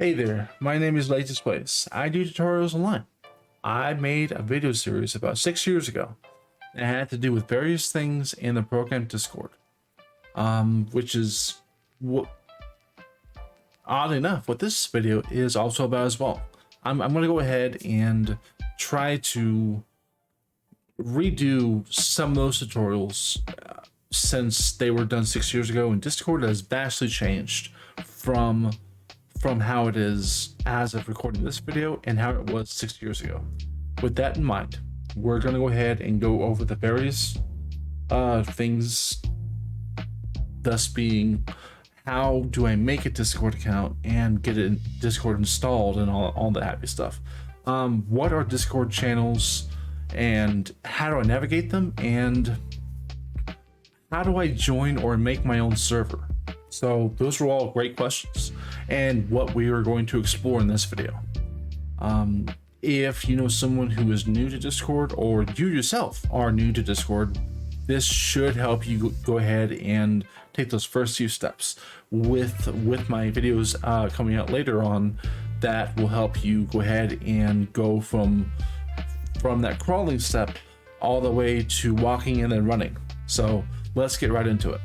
Hey there, my name is Latest Place. I do tutorials online. I made a video series about 6 years ago. And it had to do with various things in the program Discord. Which is what, oddly enough, what this video is also about as well. I'm going to go ahead and try to redo some of those tutorials since they were done 6 years ago, and Discord has vastly changed from how it is as of recording this video and how it was 6 years ago. With that in mind, we're going to go ahead and go over the various things, thus being how do I make a Discord account and get it Discord installed and all that happy stuff. What are Discord channels and how do I navigate them, and how do I join or make my own server? So those are all great questions and what we are going to explore in this video. If you know someone who is new to Discord, or you yourself are new to Discord, this should help you go ahead and take those first few steps. With my videos coming out later on, that will help you go ahead and go from that crawling step all the way to walking and then running. So let's get right into it.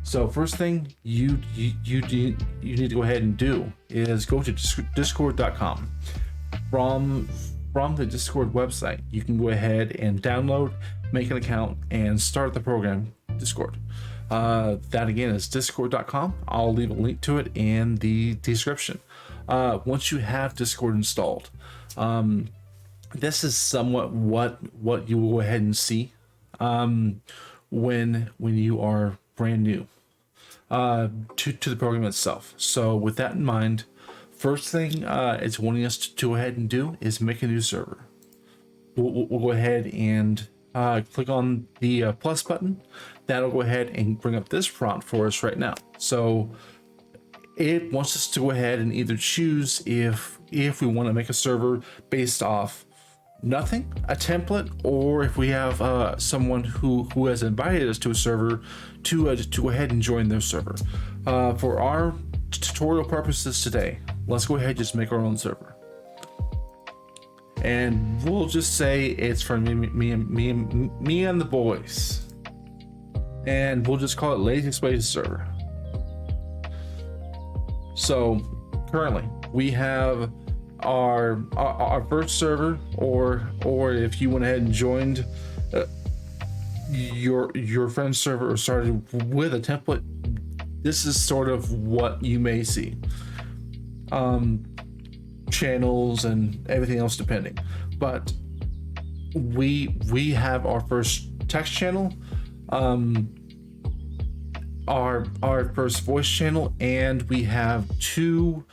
So first thing you need to go ahead and do is go to discord.com. From the Discord website, you can go ahead and download, make an account, and start the program Discord. That again is discord.com. I'll leave a link to it in the description. Once you have Discord installed, this is somewhat what you will go ahead and see when you are brand new to the program itself. So with that in mind, first thing it's wanting us to go ahead and do is make a new server. We'll go ahead and click on the plus button. That'll go ahead and bring up this prompt for us right now. So it wants us to go ahead and either choose if we want to make a server based off nothing, a template, or if we have someone who has invited us to a server to go ahead and join their server. For our tutorial purposes today, let's go ahead and just make our own server, and we'll just say it's for me and the boys, and we'll just call it Lazy Space server. So currently we have our first server, or if you went ahead and joined your friend's server or started with a template, this is sort of what you may see. Channels and everything else depending, but we have our first text channel, our first voice channel, and we have two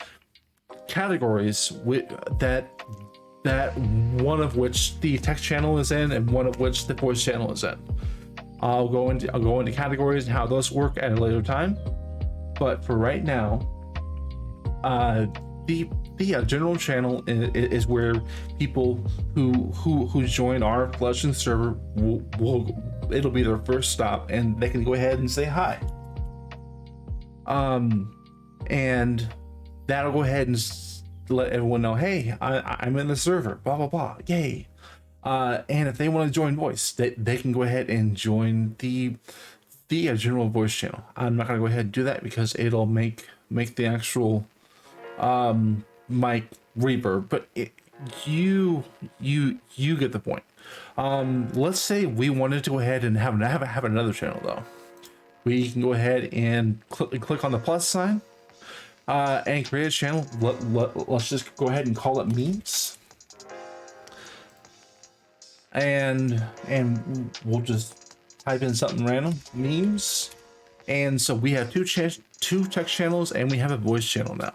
categories that one of which the text channel is in and one of which the voice channel is in. I'll go into categories and how those work at a later time, but for right now, the general channel is where people who join our Legend server it'll be their first stop, and they can go ahead and say hi. And that'll go ahead and let everyone know, hey, I'm in the server, blah blah blah, yay. And if they want to join voice, they can go ahead and join the general voice channel. I'm not gonna go ahead and do that because it'll make the actual mic reverb, but you get the point. Let's say we wanted to go ahead and have another channel though. We can go ahead and click on the plus sign and create a channel. Let's just go ahead and call it memes, and we'll just type in something random, memes. And so we have two text channels and we have a voice channel now.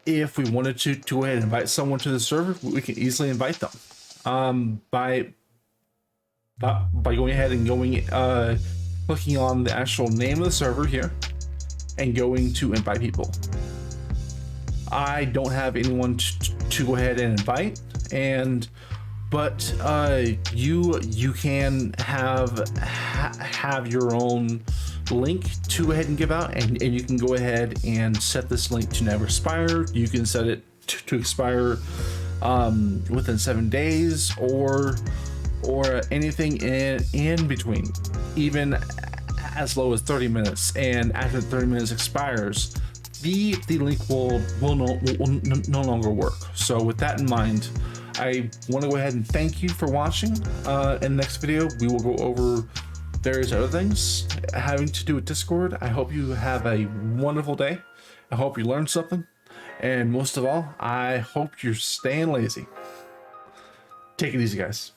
If we wanted to go ahead and invite someone to the server, we can easily invite them by going ahead and clicking on the actual name of the server here and going to invite people. I don't have anyone to go ahead and invite, but you can have your own link to go ahead and give out, and you can go ahead and set this link to never expire. You can set it to expire within 7 days, or anything in between, even as low as 30 minutes. And after 30 minutes expires, the link will no longer work. So with that in mind, I want to go ahead and thank you for watching. In the next video, we will go over various other things having to do with Discord. I hope you have a wonderful day. I hope you learned something. And most of all, I hope you're staying lazy. Take it easy, guys.